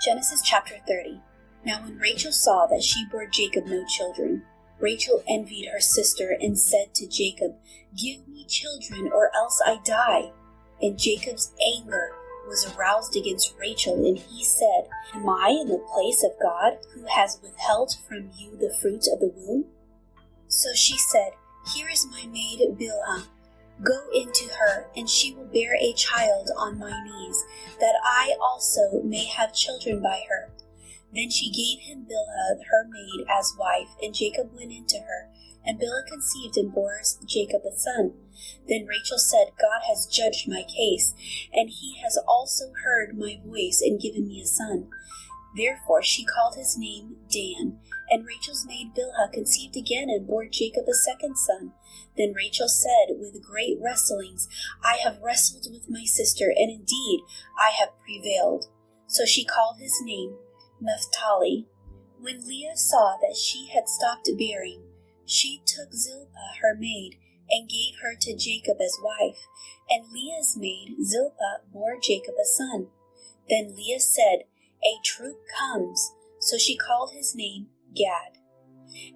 Genesis chapter 30. Now when Rachel saw that she bore Jacob no children, Rachel envied her sister and said to Jacob, "Give me children, or else I die." And Jacob's anger was aroused against Rachel, and he said, "Am I in the place of God, who has withheld from you the fruit of the womb?" So she said, "Here is my maid Bilhah. Go into her, and she will bear a child on my knees, that I also may have children by her." Then she gave him Bilhah her maid as wife, and Jacob went into her. And Bilhah conceived and bore Jacob a son. Then Rachel said, "God has judged my case, and he has also heard my voice and given me a son." Therefore she called his name Dan. And Rachel's maid Bilhah conceived again and bore Jacob a second son. Then Rachel said with great wrestlings, "I have wrestled with my sister, and indeed I have prevailed." So she called his name Naphtali. When Leah saw that she had stopped bearing, she took Zilpah her maid and gave her to Jacob as wife. And Leah's maid Zilpah bore Jacob a son. Then Leah said, "A troop comes." So she called his name Gad.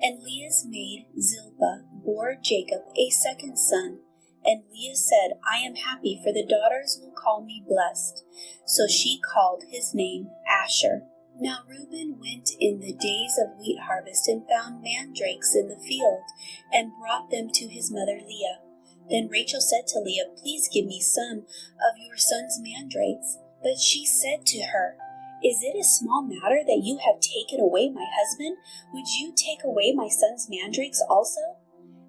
And Leah's maid Zilpah bore Jacob a second son. And Leah said, "I am happy, for the daughters will call me blessed." So she called his name Asher. Now Reuben went in the days of wheat harvest and found mandrakes in the field, and brought them to his mother Leah. Then Rachel said to Leah, "Please give me some of your son's mandrakes." But she said to her, "Is it a small matter that you have taken away my husband? Would you take away my son's mandrakes also?"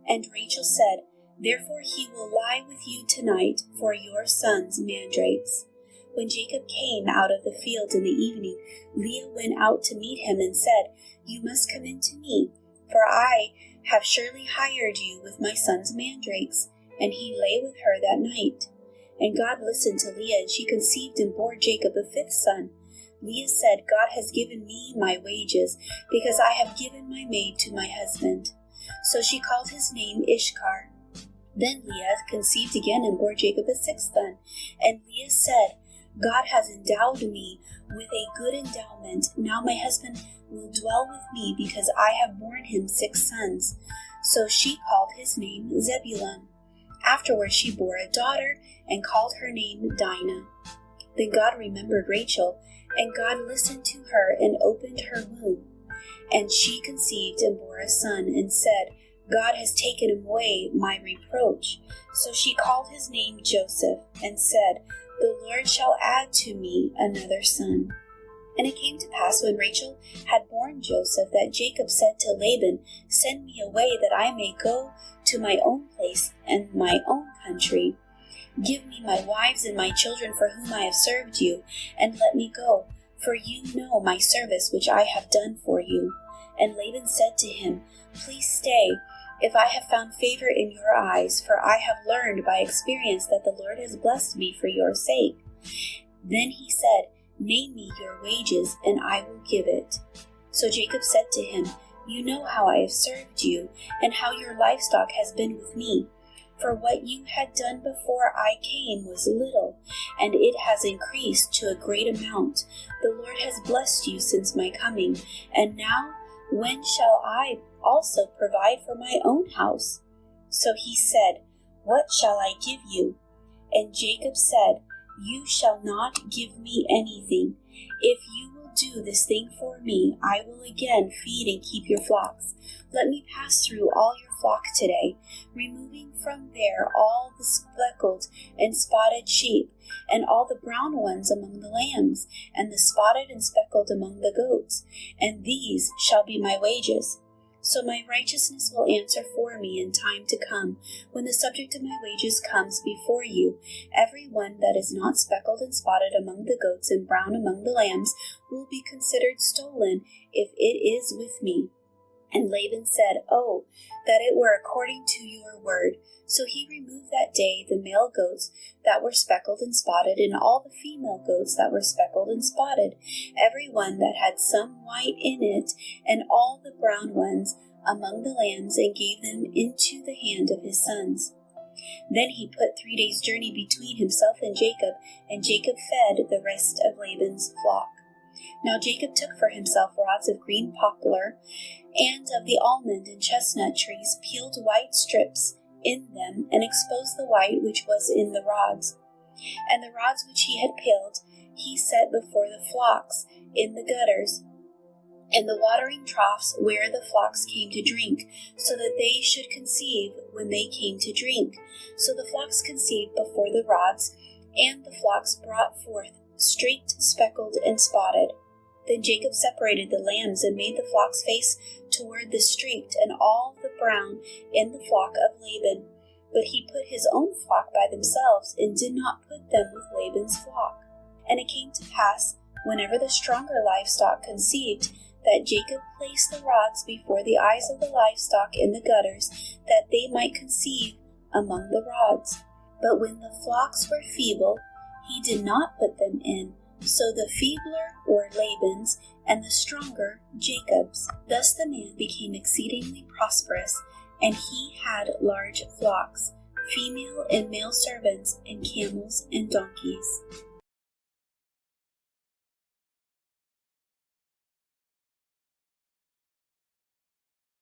And Rachel said, "Therefore he will lie with you tonight for your son's mandrakes." When Jacob came out of the field in the evening, Leah went out to meet him and said, "You must come in to me, for I have surely hired you with my son's mandrakes." And he lay with her that night. And God listened to Leah, and she conceived and bore Jacob a fifth son. Leah said, "God has given me my wages, because I have given my maid to my husband." So she called his name Ishkar. Then Leah conceived again and bore Jacob a sixth son. And Leah said, "God has endowed me with a good endowment. Now my husband will dwell with me, because I have borne him 6 sons." So she called his name Zebulun. Afterward she bore a daughter, and called her name Dinah. Then God remembered Rachel, and God listened to her and opened her womb. And she conceived and bore a son, and said, "God has taken away my reproach." So she called his name Joseph, and said, "The Lord shall add to me another son." And it came to pass, when Rachel had borne Joseph, that Jacob said to Laban, "Send me away, that I may go to my own place and my own country. Give me my wives and my children, for whom I have served you, and let me go, for you know my service which I have done for you." And Laban said to him, "Please stay, if I have found favor in your eyes, for I have learned by experience that the Lord has blessed me for your sake." Then he said, "Name me your wages, and I will give it." So Jacob said to him, "You know how I have served you, and how your livestock has been with me. For what you had done before I came was little, and it has increased to a great amount. The Lord has blessed you since my coming, and now when shall I also provide for my own house?" So he said, "What shall I give you?" And Jacob said, "You shall not give me anything. If you will do this thing for me, I will again feed and keep your flocks. Let me pass through all your flock today, removing from there all the speckled and spotted sheep, and all the brown ones among the lambs, and the spotted and speckled among the goats, and these shall be my wages. So my righteousness will answer for me in time to come, when the subject of my wages comes before you. Every one that is not speckled and spotted among the goats and brown among the lambs will be considered stolen, if it is with me." And Laban said, "Oh, that it were according to your word." So he removed that day the male goats that were speckled and spotted, and all the female goats that were speckled and spotted, every one that had some white in it, and all the brown ones among the lambs, and gave them into the hand of his sons. Then he put 3 days' journey between himself and Jacob fed the rest of Laban's flock. Now Jacob took for himself rods of green poplar, and of the almond and chestnut trees peeled white strips in them, and exposed the white which was in the rods. And the rods which he had peeled he set before the flocks in the gutters, and the watering troughs where the flocks came to drink, so that they should conceive when they came to drink. So the flocks conceived before the rods, and the flocks brought forth streaked, speckled, and spotted. Then Jacob separated the lambs and made the flocks face toward the streaked, and all the brown in the flock of Laban. But he put his own flock by themselves, and did not put them with Laban's flock. And it came to pass, whenever the stronger livestock conceived, that Jacob placed the rods before the eyes of the livestock in the gutters, that they might conceive among the rods. But when the flocks were feeble, he did not put them in. So the feebler were Laban's, and the stronger Jacob's. Thus the man became exceedingly prosperous, and he had large flocks, female and male servants, and camels and donkeys.